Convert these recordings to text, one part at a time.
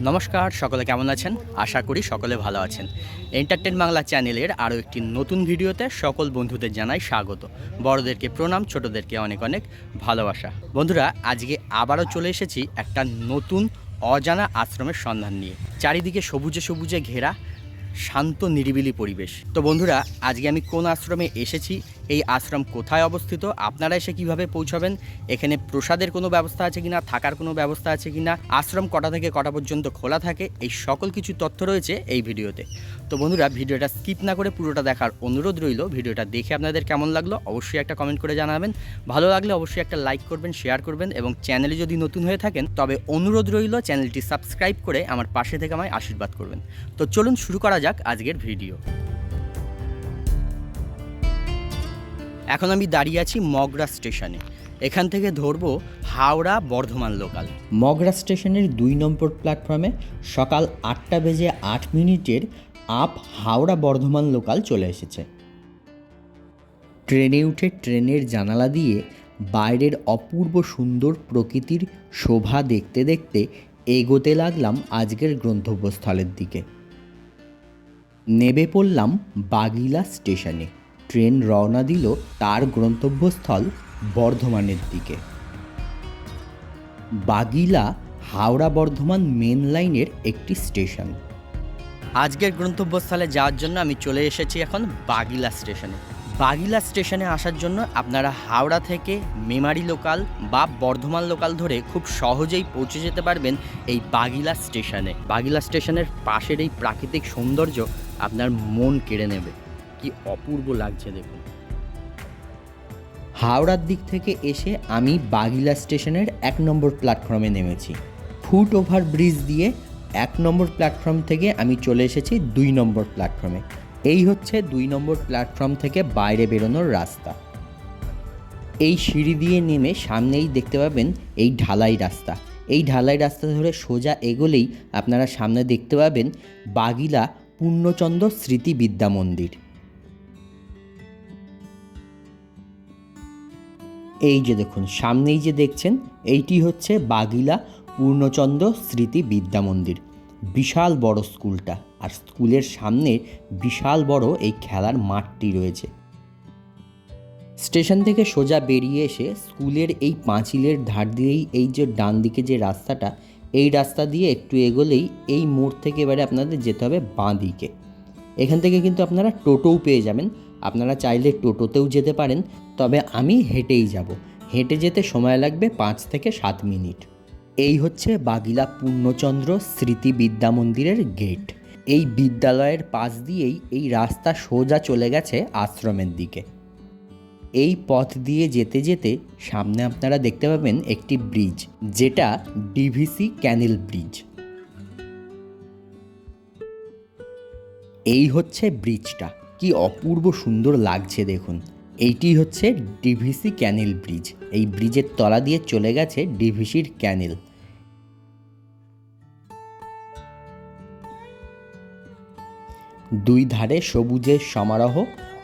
নমস্কার, সকলে কেমন আছেন? আশা করি সকলে ভালো আছেন। এন্টারটেন বাংলা চ্যানেলের আরও একটি নতুন ভিডিওতে সকল বন্ধুদের জানাই স্বাগত। বড়দেরকে প্রণাম, ছোটদেরকে অনেক অনেক ভালোবাসা। বন্ধুরা, আজকে আবারও চলে এসেছি একটা নতুন অজানা আশ্রমের সন্ধান নিয়ে। চারিদিকে সবুজে সবুজে ঘেরা শান্ত নিরিবিলি পরিবেশ। তো বন্ধুরা, আজকে আমি কোন আশ্রমে এসেছি, এই আশ্রম কোথায় অবস্থিত, আপনারা এসে কিভাবে পৌঁছাবেন, এখানে প্রসাদের কোনো ব্যবস্থা আছে কিনা, থাকার কোনো ব্যবস্থা আছে কিনা, আশ্রম কটা থেকে কটা পর্যন্ত খোলা থাকে, এই সকল কিছু তথ্য রয়েছে এই ভিডিওতে। তো বন্ধুরা, ভিডিওটা স্কিপ না করে পুরোটা দেখার অনুরোধ রইল। ভিডিওটা দেখে আপনাদের কেমন লাগলো অবশ্যই একটা কমেন্ট করে জানাবেন। ভালো লাগলে অবশ্যই একটা লাইক করবেন, শেয়ার করবেন এবং চ্যানেলে যদি নতুন হয়ে থাকেন তবে অনুরোধ রইল চ্যানেলটি সাবস্ক্রাইব করে আমার পাশে থেকে আমায় আশীর্বাদ করবেন। তো চলুন শুরু করা যাক আজকের ভিডিও। এখন আমি দাঁড়িয়ে আছি মগরা স্টেশনে। এখান থেকে ধরবো হাওড়া বর্ধমান লোকাল। মগরা স্টেশনের 2 নম্বর প্ল্যাটফর্মে সকাল 8:08 আপ হাওড়া বর্ধমান লোকাল চলে এসেছে। ট্রেনে উঠে ট্রেনের জানালা দিয়ে বাইরের অপূর্ব সুন্দর প্রকৃতির শোভা দেখতে দেখতে এগোতে লাগলাম আজকের গন্তব্যস্থলের দিকে। নেমে পড়লাম বাগিলা স্টেশনে। ট্রেন রওনা দিল তার গন্তব্যস্থল বর্ধমানের দিকে। বাগিলা হাওড়া বর্ধমান মেন লাইনের একটি স্টেশন। আজকের গন্তব্যস্থলে যাওয়ার জন্য আমি চলে এসেছি এখন বাগিলা স্টেশনে। বাগিলা স্টেশনে আসার জন্য আপনারা হাওড়া থেকে মেমারি লোকাল বা বর্ধমান লোকাল ধরে খুব সহজেই পৌঁছে যেতে পারবেন এই বাগিলা স্টেশনে। বাগিলা স্টেশনের পাশের এই প্রাকৃতিক সৌন্দর্য আপনার মন কেড়ে নেবে। কি অপূর্ব লাগছে দেখুন। হাওড়ার দিক থেকে এসে আমি বাগিলা স্টেশনের 1 নম্বর প্ল্যাটফর্মে নেমেছি। ফুট ওভার ব্রিজ দিয়ে 1 নম্বর প্ল্যাটফর্ম থেকে আমি চলে এসেছি 2 নম্বর প্ল্যাটফর্মে। এই হচ্ছে 2 নম্বর প্ল্যাটফর্ম থেকে বাইরে বেরোনোর রাস্তা। এই সিঁড়ি দিয়ে নেমে সামনেই দেখতে পাবেন এই ঢালাই রাস্তা। এই ঢালাই রাস্তা ধরে সোজা এগোলেই আপনারা সামনে দেখতে পাবেন বাগিলা পূর্ণচন্দ্র স্মৃতি বিদ্যা মন্দির। এই যে দেখুন সামনেই যে দেখছেন, এইটি হচ্ছে বাগিলা পূর্ণচন্দ্র স্মৃতি বিদ্যা মন্দির। বিশাল বড় স্কুলটা, আর স্কুলের সামনে বিশাল বড় এই খেলার মাঠটি রয়েছে। স্টেশন থেকে সোজা বেরিয়ে এসে স্কুলের এই পাঁচিলের ধার দিয়েই এই যে ডান দিকে যে রাস্তাটা, এই রাস্তা দিয়ে একটু এগোলেই এই মোড় থেকে এবারে আপনাদের যেতে হবে বাঁ দিকে। এখান থেকে কিন্তু আপনারা টোটোও পেয়ে যাবেন। আপনারা চাইলে টোটোতেও যেতে পারেন, তবে আমি হেঁটেই যাব। হেঁটে যেতে সময় লাগবে 5 থেকে 7 মিনিট। এই হচ্ছে বাগিলা পূর্ণচন্দ্র স্মৃতি বিদ্যা মন্দিরের গেট। এই বিদ্যালয়ের পাশ দিয়েই এই রাস্তা সোজা চলে গেছে আশ্রমের দিকে। এই পথ দিয়ে যেতে যেতে সামনে আপনারা দেখতে পাবেন একটি ব্রিজ, যেটা ডিভিসি ক্যানেল ব্রিজ। এই হচ্ছে ব্রিজটা, কি অপূর্ব সুন্দর লাগছে দেখুন। এইটি হচ্ছে ডিভিসি ক্যানেল ব্রিজ। এই ব্রিজের তলা দিয়ে চলে গেছে ডিভিসির ক্যানেল। দুই ধারে সবুজের সমারোহ,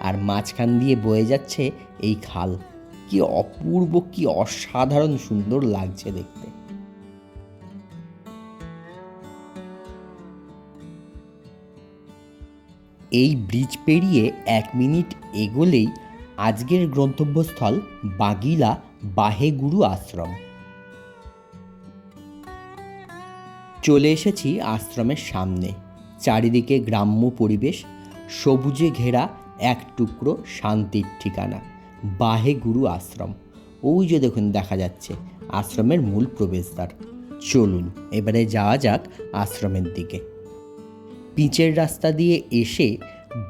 আর মাঝখান দিয়ে বয়ে যাচ্ছে এই খাল। কি অপূর্ব, কি অসাধারণ সুন্দর লাগছে দেখতে। এই ব্রিজ পেরিয়ে 1 মিনিট এগোলেই আজকের গন্তব্যস্থল বাগিলা বাহেগুরু আশ্রম। চলে এসেছি আশ্রমের সামনে। চারিদিকে গ্রাম্য পরিবেশ, সবুজে ঘেরা এক টুকরো শান্তির ঠিকানা, বাহেগুরু আশ্রম। ওই যে দেখুন দেখা যাচ্ছে আশ্রমের মূল প্রবেশদ্বার। চলুন এবারে যাওয়া যাক আশ্রমের দিকে। পিচের রাস্তা দিয়ে এসে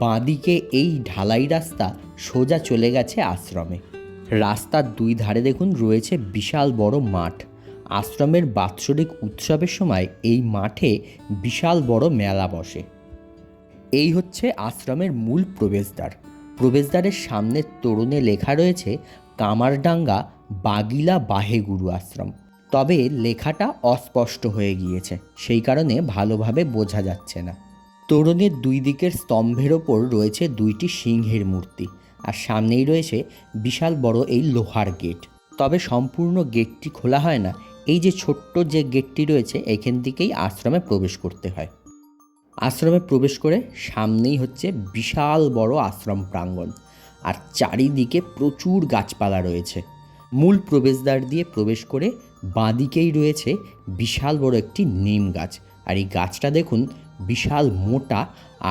বাঁদিকে এই ঢালাই রাস্তা সোজা চলে গেছে আশ্রমে। রাস্তার 2 ধারে দেখুন রয়েছে বিশাল বড় মাঠ। আশ্রমের বাৎসরিক উৎসবের সময় এই মাঠে বিশাল বড় মেলা বসে। এই হচ্ছে আশ্রমের মূল প্রবেশদ্বার। প্রবেশদ্বারের সামনের তোরণে লেখা রয়েছে কামারডাঙ্গা বাগিলা বাহেগুরু আশ্রম। তবে লেখাটা অস্পষ্ট হয়ে গিয়েছে, সেই কারণে ভালোভাবে বোঝা যাচ্ছে না। তোরণের 2 দিকের স্তম্ভের ওপর রয়েছে 2টি সিংহের মূর্তি, আর সামনেই রয়েছে বিশাল বড় এই লোহার গেট। তবে সম্পূর্ণ গেটটি খোলা হয় না, এই যে ছোট্ট যে গেটটি রয়েছে এইখান থেকেই আশ্রমে প্রবেশ করতে হয়। আশ্রমে প্রবেশ করে সামনেই হচ্ছে বিশাল বড় আশ্রম প্রাঙ্গণ, আর চারিদিকে প্রচুর গাছপালা রয়েছে। মূল প্রবেশদ্বার দিয়ে প্রবেশ করে বাঁদিকেই রয়েছে বিশাল বড় একটি নিম গাছ, আর এই গাছটা দেখুন বিশাল মোটা,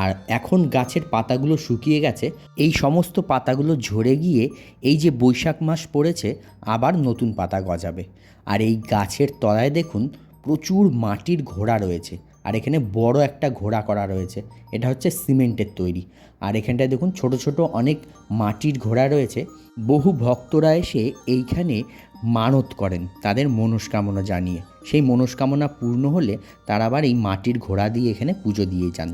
আর এখন গাছের পাতাগুলো শুকিয়ে গেছে। এই সমস্ত পাতাগুলো ঝরে গিয়ে এই যে বৈশাখ মাস পড়েছে আবার নতুন পাতা গজাবে। আর এই গাছের তলায় দেখুন প্রচুর মাটির ঘোড়া রয়েছে, আর এখানে বড় একটা ঘোড়া করা রয়েছে, এটা হচ্ছে সিমেন্টের তৈরি। আর এখানটায় দেখুন ছোট ছোট অনেক মাটির ঘোড়া রয়েছে। বহু ভক্তরা এসে এইখানে মানত করেন তাদের মনস্কামনা জানিয়ে, সেই মনস্কামনা পূর্ণ হলে তারা আবার এই মাটির ঘোড়া দিয়ে এখানে পুজো দিয়ে যান।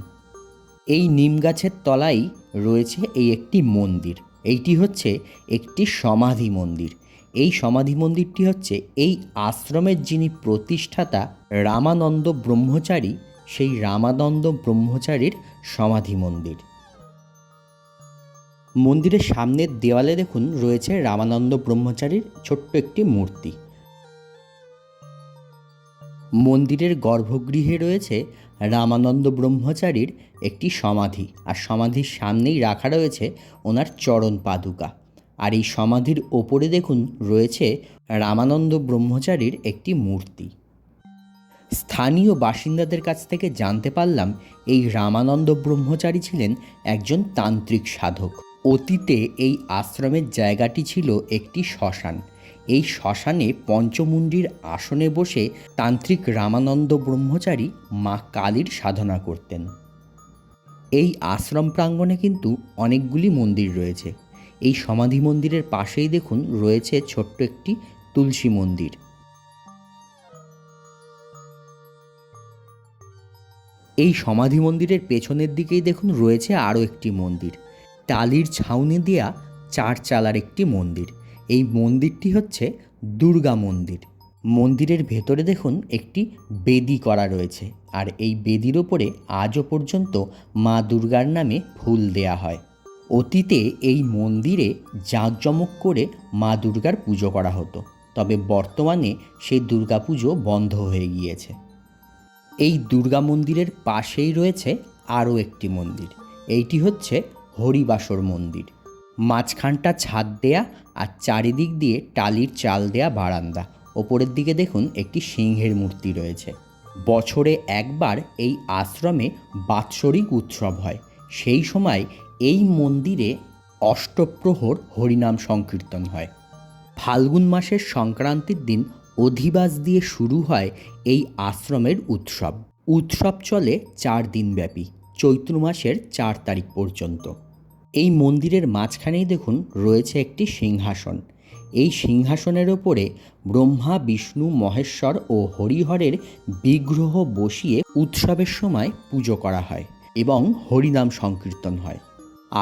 এই নিম গাছের তলায় রয়েছে এই একটি মন্দির, এইটি হচ্ছে একটি সমাধি মন্দির। এই সমাধি মন্দিরটি হচ্ছে এই আশ্রমের যিনি প্রতিষ্ঠাতা রামানন্দ ব্রহ্মচারী, সেই রামানন্দ ব্রহ্মচারীর সমাধি মন্দির। মন্দিরের সামনের দেওয়ালে দেখুন রয়েছে রামানন্দ ব্রহ্মচারীর ছোট্ট একটি মূর্তি। মন্দিরের গর্ভগৃহে রয়েছে রামানন্দ ব্রহ্মচারীর একটি সমাধি, আর সমাধির সামনেই রাখা রয়েছে ওনার চরণ পাদুকা। আর এই সমাধির ওপরে দেখুন রয়েছে রামানন্দ ব্রহ্মচারীর একটি মূর্তি। স্থানীয় বাসিন্দাদের কাছ থেকে জানতে পারলাম এই রামানন্দ ব্রহ্মচারী ছিলেন একজন তান্ত্রিক সাধক। অতীতে এই আশ্রমের জায়গাটি ছিল একটি শ্মশান। এই শ্মশানে পঞ্চমুণ্ডির আসনে বসে তান্ত্রিক রামানন্দ ব্রহ্মচারী মা কালীর সাধনা করতেন। এই আশ্রম প্রাঙ্গণে কিন্তু অনেকগুলি মন্দির রয়েছে। এই সমাধি মন্দিরের পাশেই দেখুন রয়েছে ছোট্ট একটি তুলসী মন্দির। এই সমাধি মন্দিরের পেছনের দিকেই দেখুন রয়েছে আরও একটি মন্দির, টালির ছাউনি দেয়া 4 চালার একটি মন্দির। এই মন্দিরটি হচ্ছে দুর্গা মন্দির। মন্দিরের ভেতরে দেখুন একটি বেদি করা রয়েছে, আর এই বেদির ওপরে আজও পর্যন্ত মা দুর্গার নামে ফুল দেয়া হয়। অতীতে এই মন্দিরে জাঁকজমক করে মা দুর্গার পুজো করা হতো, তবে বর্তমানে সেই দুর্গা পুজো বন্ধ হয়ে গিয়েছে। এই দুর্গা মন্দিরের পাশেই রয়েছে আরও একটি মন্দির, এইটি হচ্ছে হরিবাসর মন্দির। মাঝখানটা ছাদ দেয়া, আর চারিদিক দিয়ে টালির চাল দেয়া বারান্দা। ওপরের দিকে দেখুন একটি সিংহের মূর্তি রয়েছে। বছরে একবার এই আশ্রমে বাৎসরিক উৎসব হয়। সেই সময় এই মন্দিরে অষ্টপ্রহর হরিনাম সংকীর্তন হয়। ফাল্গুন মাসের সংক্রান্তির দিন অধিবাস দিয়ে শুরু হয় এই আশ্রমের উৎসব। উৎসব চলে 4 দিন ব্যাপী, চৈত্র মাসের 4 তারিখ পর্যন্ত। এই মন্দিরের মাঝখানেই দেখুন রয়েছে একটি সিংহাসন। এই সিংহাসনের ওপরে ব্রহ্মা, বিষ্ণু, মহেশ্বর ও হরিহরের বিগ্রহ বসিয়ে উৎসবের সময় পুজো করা হয় এবং হরিনাম সংকীর্তন হয়।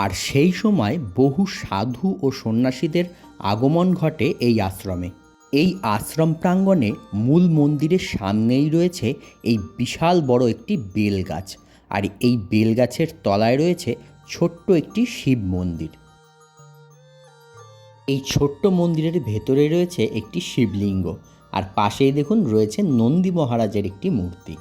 আর সেই সময় বহু সাধু ও সন্ন্যাসীদের আগমন ঘটে এই আশ্রমে। এই আশ্রম প্রাঙ্গণে মূল মন্দিরের সামনেই রয়েছে এই বিশাল বড় একটি বেল গাছ, আর এই বেল গাছের তলায় রয়েছে ছোট্ট একটি শিব মন্দির। এই ছোট্ট মন্দিরের ভেতরে রয়েছে একটি শিবলিঙ্গ, আর পাশেই দেখুন রয়েছে নন্দী মহারাজের একটি মূর্তি।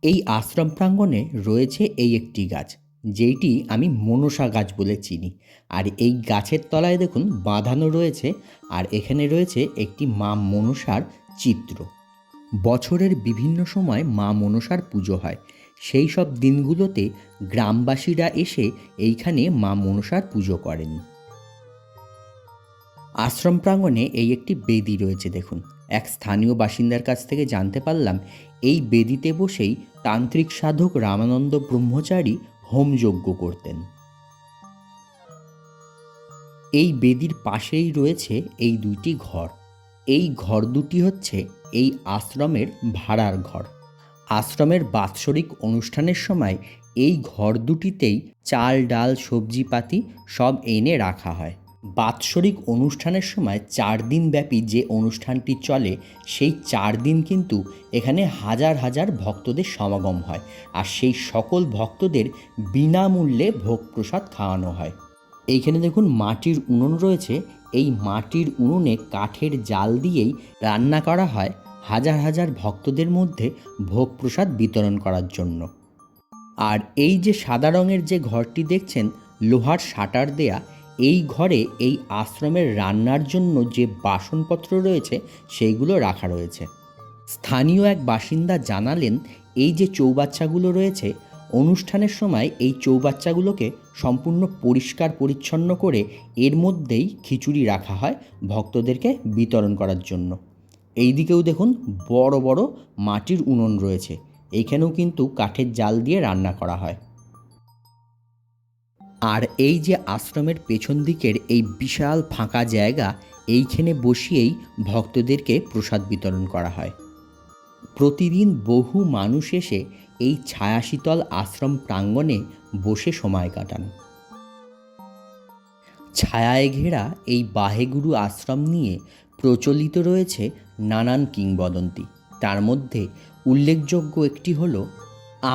এই আশ্রম প্রাঙ্গণে রয়েছে এই একটি গাছ, যেইটি আমি মনসা গাছ বলে চিনি। আর এই গাছের তলায় দেখুন বাঁধানো রয়েছে, আর এখানে রয়েছে একটি মা মনসার চিত্র। বছরের বিভিন্ন সময় মা মনসার পুজো হয়। সেই সব দিনগুলোতে গ্রামবাসীরা এসে এইখানে মা মনসার পুজো করেন। আশ্রম প্রাঙ্গণে এই একটি বেদি রয়েছে দেখুন। এক স্থানীয় বাসিন্দার কাছ থেকে জানতে পারলাম এই বেদিতে বসেই তান্ত্রিক সাধক রামানন্দ ব্রহ্মচারী হোমযজ্ঞ করতেন। এই বেদির পাশেই রয়েছে এই 2টি ঘর। এই ঘর দুটি হচ্ছে এই আশ্রমের ভাড়ার ঘর। আশ্রমের বাৎসরিক অনুষ্ঠানের সময় এই ঘর দুটিতেই চাল, ডাল, সবজিপাতি সব এনে রাখা হয়। বাৎসরিক অনুষ্ঠানের সময় 4 দিন ব্যাপী যে অনুষ্ঠানটি চলে সেই 4 দিন কিন্তু এখানে হাজার হাজার ভক্তদের সমাগম হয়, আর সেই সকল ভক্তদের বিনামূল্যে ভোগ প্রসাদ খাওয়ানো হয়। এইখানে দেখুন মাটির উনুন রয়েছে। এই মাটির উনুনে কাঠের জাল দিয়েই রান্না করা হয় হাজার হাজার ভক্তদের মধ্যে ভোগ প্রসাদ বিতরণ করার জন্য। আর এই যে সাদা রঙের যে ঘরটি দেখছেন, লোহার শাটার দেয়া, এই ঘরে এই আশ্রমের রান্নার জন্য যে বাসনপত্র রয়েছে সেইগুলো রাখা রয়েছে। স্থানীয় এক বাসিন্দা জানালেন, এই যে চৌবাচ্চাগুলো রয়েছে, অনুষ্ঠানের সময় এই চৌবাচ্চাগুলোকে সম্পূর্ণ পরিষ্কার পরিচ্ছন্ন করে এর মধ্যেই খিচুড়ি রাখা হয় ভক্তদেরকে বিতরণ করার জন্য। এই দিকেও দেখুন বড় বড় মাটির উনুন রয়েছে, এইখানেও কিন্তু কাঠের জাল দিয়ে রান্না করা হয়। আর এই যে আশ্রমের পেছন দিকের এই বিশাল ফাঁকা জায়গা, এইখানে বসিয়েই ভক্তদেরকে প্রসাদ বিতরণ করা হয়। প্রতিদিন বহু মানুষ এসে এই ছায়াশীতল আশ্রম প্রাঙ্গণে বসে সময় কাটান। ছায়ায় ঘেরা এই বাহেগুরু আশ্রম নিয়ে প্রচলিত রয়েছে নানান কিংবদন্তি। তার মধ্যে উল্লেখযোগ্য একটি হলো,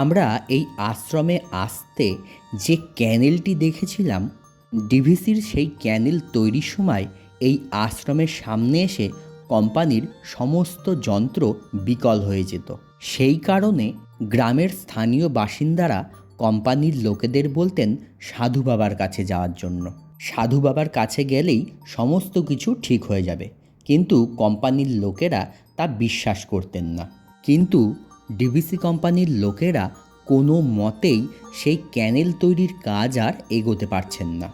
আমরা এই আশ্রমে আসতে যে ক্যানেলটি দেখেছিলাম, ডিভিসির সেই ক্যানেল তৈরির সময় এই আশ্রমের সামনে এসে কোম্পানির সমস্ত যন্ত্র বিকল হয়ে যেত। সেই কারণে গ্রামের স্থানীয় বাসিন্দারা কোম্পানির লোকেদের বলতেন সাধু বাবার কাছে যাওয়ার জন্য। সাধু বাবার কাছে গেলেই সমস্ত কিছু ঠিক হয়ে যাবে, কিন্তু কোম্পানির লোকেরা তা বিশ্বাস করতেন না। কিন্তু ডিভিসি কোম্পানির লোকেরা কোনো মতেই সেই ক্যানেল তৈরির কাজ আর এগোতে পারছেন না।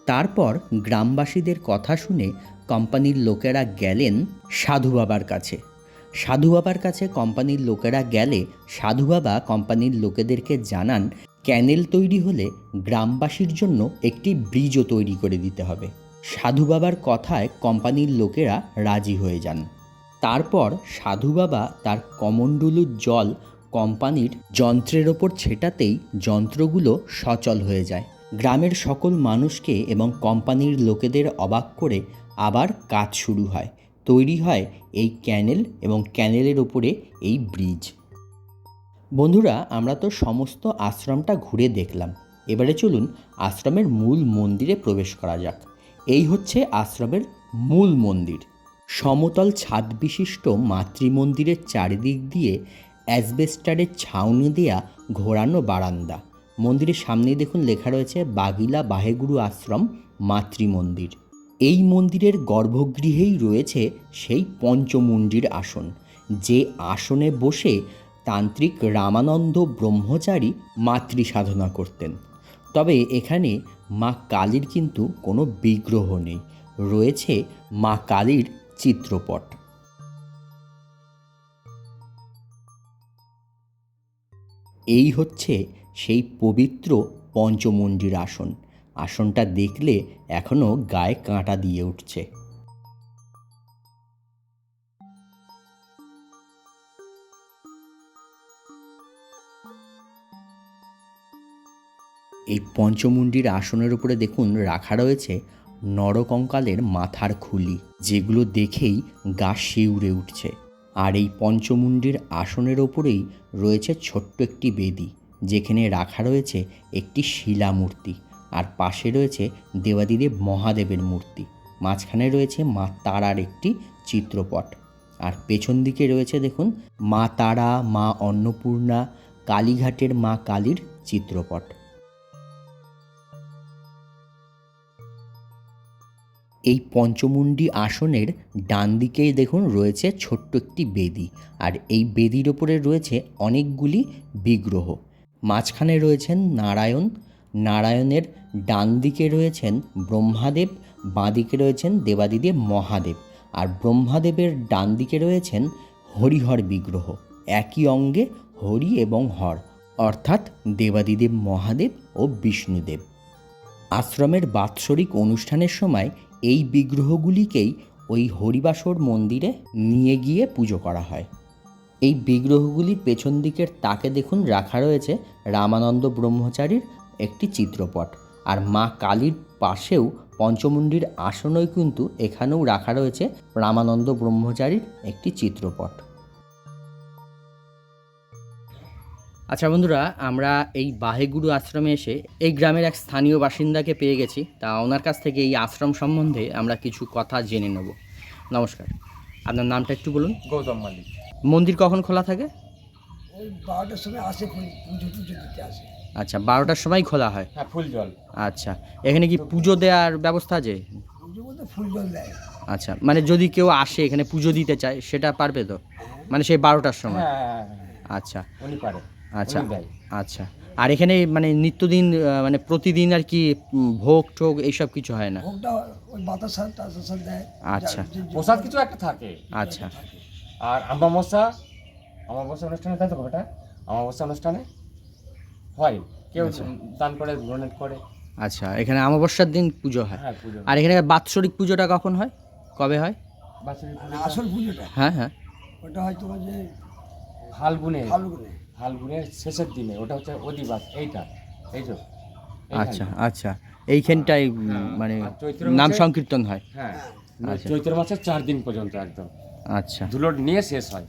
তারপর গ্রামবাসীদের কথা শুনে কোম্পানির লোকেরা গেলেন সাধু বাবার কাছে। সাধু বাবার কাছে কোম্পানির লোকেরা গেলে সাধু বাবা কোম্পানির লোকেদেরকে জানান, ক্যানেল তৈরি হলে গ্রামবাসীর জন্য একটি ব্রিজও তৈরি করে দিতে হবে। সাধু বাবার কথায় কোম্পানির লোকেরা রাজি হয়ে যান। তারপর সাধু বাবা তার কমণ্ডলুর জল কোম্পানির যন্ত্রের ওপর ছেটাতেই যন্ত্রগুলো সচল হয়ে যায়। গ্রামের সকল মানুষকে এবং কোম্পানির লোকেদের অবাক করে আবার কাজ শুরু হয়। তৈরি হয় এই ক্যানেল এবং ক্যানেলের ওপরে এই ব্রিজ। বন্ধুরা, আমরা তো সমস্ত আশ্রমটা ঘুরে দেখলাম। এবারে চলুন আশ্রমের মূল মন্দিরে প্রবেশ করা যাক। এই হচ্ছে আশ্রমের মূল মন্দির। সমতল ছাদ বিশিষ্ট মাতৃমন্দিরের চারিদিক দিয়ে অ্যাসবেস্টারের ছাউনি দেয়া ঘোরানো বারান্দা। মন্দিরের সামনেই দেখুন লেখা রয়েছে বাগিলা বাহেগুরু আশ্রম মাতৃমন্দির। এই মন্দিরের গর্ভগৃহেই রয়েছে সেই পঞ্চমুণ্ডির আসন, যে আসনে বসে তান্ত্রিক রামানন্দ ব্রহ্মচারী মাতৃ সাধনা করতেন। তবে এখানে মা কালীর কিন্তু কোনো বিগ্রহ নেই, রয়েছে মা কালীর চিত্রপট। এই হচ্ছে সেই পবিত্র পঞ্চমুণ্ডির আসন। আসনটা দেখলে এখনও গায়ে কাঁটা দিয়ে উঠছে। এই পঞ্চমুণ্ডির আসনের উপরে দেখুন রাখা রয়েছে নরকঙ্কালের মাথার খুলি, যেগুলো দেখেই গা শিউরে উঠছে। আর এই পঞ্চমুণ্ডির আসনের ওপরেই রয়েছে ছোট্ট একটি বেদি, যেখানে রাখা রয়েছে একটি শিলামূর্তি, আর পাশে রয়েছে দেবাদিদেব মহাদেবের মূর্তি। মাঝখানে রয়েছে মা তারার একটি চিত্রপট, আর পেছন দিকে রয়েছে দেখুন মা তারা, মা অন্নপূর্ণা, কালীঘাটের মা কালীর চিত্রপট। এই পঞ্চমুণ্ডি আসনের ডান দিকেই দেখুন রয়েছে ছোট্ট একটি বেদি, আর এই বেদির ওপরে রয়েছে অনেকগুলি বিগ্রহ। মাঝখানে রয়েছেন নারায়ণ, নারায়ণের ডান দিকে রয়েছেন ব্রহ্মাদেব, বাঁ দিকে রয়েছেন দেবাদিদেব মহাদেব, আর ব্রহ্মাদেবের ডান দিকে রয়েছেন হরিহর বিগ্রহ। একই অঙ্গে হরি এবং হর, অর্থাৎ দেবাদিদেব মহাদেব ও বিষ্ণুদেব। আশ্রমের বাৎসরিক অনুষ্ঠানের সময় এই বিগ্রহগুলিকেই ওই হরিবাসর মন্দিরে নিয়ে গিয়ে পুজো করা হয়। এই বিগ্রহগুলির পেছন দিকের তাকে দেখুন রাখা রয়েছে রামানন্দ ব্রহ্মচারীর একটি চিত্রপট, আর মা কালীর পাশেও পঞ্চমুণ্ডির আসনই কিন্তু এখানেও রাখা রয়েছে রামানন্দ ব্রহ্মচারীর একটি চিত্রপট। আচ্ছা বন্ধুরা, আমরা এই বাহেগুরু আশ্রমে এসে এই গ্রামের এক স্থানীয় বাসিন্দাকে পেয়ে গেছি। তা ওনার কাছ থেকে এই আশ্রম সম্বন্ধে আমরা কিছু কথা জেনে নেব। নমস্কার, আপনার নামটা একটু বলুন। গৌতম মালিক। মন্দির কখন খোলা থাকে? ওই 12টার সময় আসে, পুজো দিতে আসে। আচ্ছা, 12টার সময় খোলা হয়। হ্যাঁ, ফুল জল। আচ্ছা, এখানে কি পুজো দেওয়ার ব্যবস্থা আছে? পুজো বলতে ফুল জল দেয়। আচ্ছা, মানে যদি কেউ আসে এখানে পুজো দিতে চায় সেটা পারবে তো? মানে সেই 12টার সময়? হ্যাঁ, আচ্ছা উনি পারে। আচ্ছা উনি দেয়। আচ্ছা। আর এখানে মানে নিত্যদিন মানে প্রতিদিন আর কি ভোগ টোগ এইসব কিছু হয় না? ভোগটা ওই বাতাসা টাতাসা দেয়। আচ্ছা। প্রসাদ কিছু একটা থাকে। আচ্ছা আর অমাবস্যা অনুষ্ঠানে তাই তো ওটা অমাবস্যা অনুষ্ঠানে হয়, কেউ দান করে, ডোনেট করে। আচ্ছা, এখানে অমাবস্যার দিন পুজো হয়। হ্যাঁ, পুজো। আর এখানে বাৎসরিক পুজোটা কখন হয়, কবে হয়? বাৎসরিক পুজো, আসল পুজোটা হ্যাঁ ওটা হয়তো যে ফাল্গুনের শেষের দিনে, ওটা হচ্ছে অধিবাস। এই তো আচ্ছা আচ্ছা, এইখানটাই মানে নাম সংকীর্তন হয়। হ্যাঁ, আচ্ছা। চৈত্র মাসের 4 দিন পর্যন্ত একদম আচ্ছা ধুলোট নিয়ে শেষ হয়।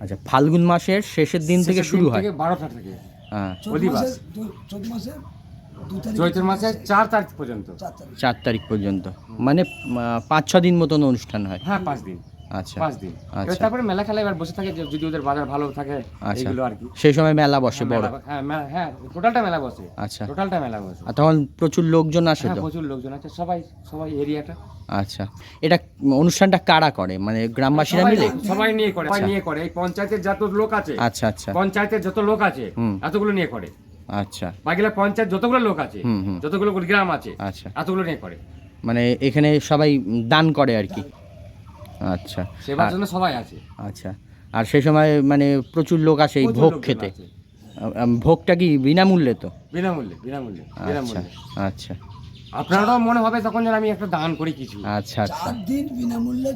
আচ্ছা, ফাল্গুন মাসের শেষের দিন থেকে শুরু হয়? 12টা থেকে। হ্যাঁ, অধিবাস চৈত্র মাসের 4 তারিখ পর্যন্ত। 4 তারিখ পর্যন্ত, মানে 5-6 দিন মতন অনুষ্ঠান হয়। হ্যাঁ, 5 দিন। আচ্ছা 5 দিন। আচ্ছা। তারপরে মেলা খেলা এবার বসে থাকে, যদি ওদের বাজার ভালো থাকে আচ্ছা, এইগুলো আর কি। সেই সময় মেলা বসে বড়? হ্যাঁ, টোটালটা মেলা বসে। আচ্ছা, টোটালটা মেলা বসে। আর তখন প্রচুর লোকজন আসে হ্যাঁ, তো? প্রচুর লোকজন আছে, সবাই এরিয়াটা। আচ্ছা, এটা অনুষ্ঠানটা কারা করে, মানে গ্রামবাসীরা মিলে? সবাই নিয়ে করে। এই পঞ্চায়েতের যত লোক আছে, আচ্ছা আচ্ছা, পঞ্চায়েতের যত লোক আছে এতগুলো নিয়ে করে। আচ্ছা, বাকিলা পঞ্চায়েত যতগুলো লোক আছে, যতগুলো গ্রাম আছে, আচ্ছা, এতগুলো নিয়ে করে। মানে এখানে সবাই দান করে আর কি? আচ্ছা, সেবার জন্য সবাই আছে। আচ্ছা। আর সেই সময় মানে প্রচুর লোক আসে এই ভোগ খেতে? ভোগটা কি বিনামূল্যে তো? বিনামূল্যে। আচ্ছা আচ্ছা, আপনারাও মনে হবে তখন যেন আমি একটা দান করি কিছু। আচ্ছা আচ্ছা, 4 দিন বিনামূল্যে।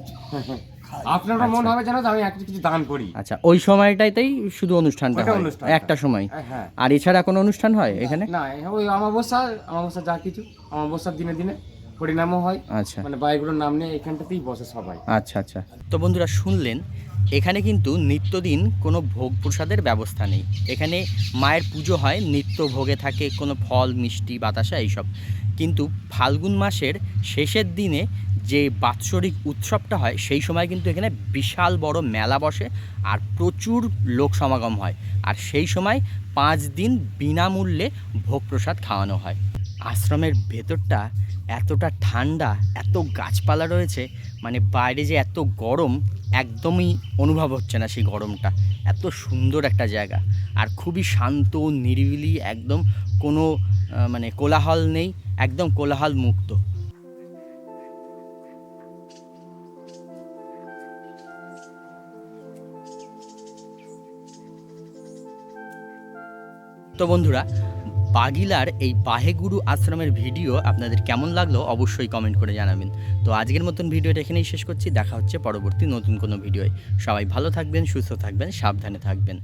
আপনারও মনে হবে যেন আমি একটা কিছু দান করি। আচ্ছা, ওই সময়টাতেই শুধু অনুষ্ঠানটা হয় একটা সময়? হ্যাঁ। আর এছাড়া কোনো অনুষ্ঠান হয় এখানে? না, ওই অমাবস্যা যা কিছু, অমাবস্যার দিনে দিনে পরিণামও হয়। আচ্ছা, মানে বাইগুলোর নাম নিয়ে এখানটাতেই বসে সবাই। আচ্ছা আচ্ছা। তো বন্ধুরা শুনলেন, এখানে কিন্তু নিত্যদিন কোনো ভোগ প্রসাদের ব্যবস্থা নেই। এখানে মায়ের পুজো হয়, নিত্য ভোগে থাকে কোনো ফল মিষ্টি বাতাসা এইসব। কিন্তু ফাল্গুন মাসের শেষের দিনে যে বাৎসরিক উৎসবটা হয় সেই সময় কিন্তু এখানে বিশাল বড় মেলা বসে আর প্রচুর লোক সমাগম হয়। আর সেই সময় 5 দিন বিনামূল্যে ভোগ প্রসাদ খাওয়ানো হয়। আশ্রমের ভেতরটা এতটা ঠান্ডা, এত গাছপালা রয়েছে, মানে বাইরে যে এত গরম একদমই অনুভব হচ্ছে না সেই গরমটা। এত সুন্দর একটা জায়গা আর খুবই শান্ত নিরিবিলি, একদম কোনো মানে কোলাহল নেই, একদম কোলাহল মুক্ত। তো বন্ধুরা, বাগিলার এই বাহেগুরু আশ্রমের ভিডিও আপনাদের কেমন লাগলো অবশ্যই কমেন্ট করে জানাবেন। তো আজকের মতন ভিডিওটা এখানেই শেষ করছি। দেখা হচ্ছে পরবর্তী নতুন কোনো ভিডিওয়। সবাই ভালো থাকবেন, সুস্থ থাকবেন, সাবধানে থাকবেন।